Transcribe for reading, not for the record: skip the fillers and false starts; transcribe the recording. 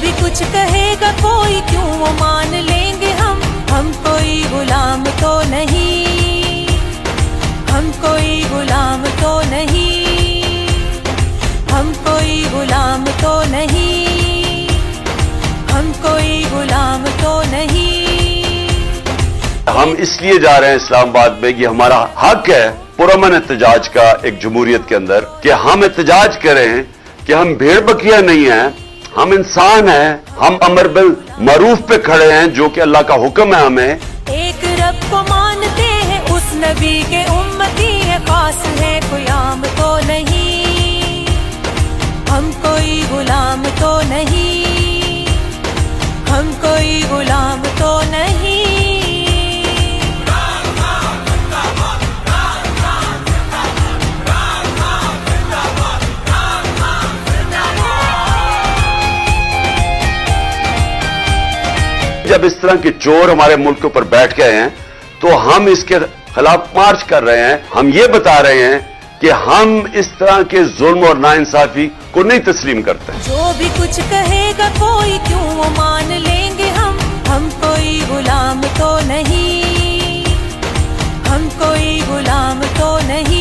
भी कुछ कहेगा कोई क्यों वो मान लेंगे हम कोई गुलाम तो नहीं, हम कोई गुलाम तो नहीं, हम कोई गुलाम तो नहीं, हम कोई गुलाम तो नहीं। हम इसलिए जा रहे हैं इस्लामाबाद में कि हमारा हक है पुरअमन एहतजाज का एक जमहूरियत के अंदर, कि हम एहतजाज करें कि हम भेड़ बकरियां नहीं हैं, हम इंसान हैं, हम अमर बिल मरूफ पे खड़े हैं जो कि अल्लाह का हुक्म है हमें। एक रब को मानते हैं, उस नबी के उम्मती है, खास है कोई आम तो नहीं, हम कोई गुलाम तो नहीं, हम कोई गुलाम तो नहीं। जब इस तरह के चोर हमारे मुल्क के ऊपर बैठ गए हैं तो हम इसके खिलाफ मार्च कर रहे हैं। हम ये बता रहे हैं कि हम इस तरह के जुल्म और नाइंसाफी को नहीं तस्लीम करते। जो भी कुछ कहेगा कोई क्यों वो मान लेंगे हम कोई गुलाम तो नहीं, हम कोई गुलाम तो नहीं।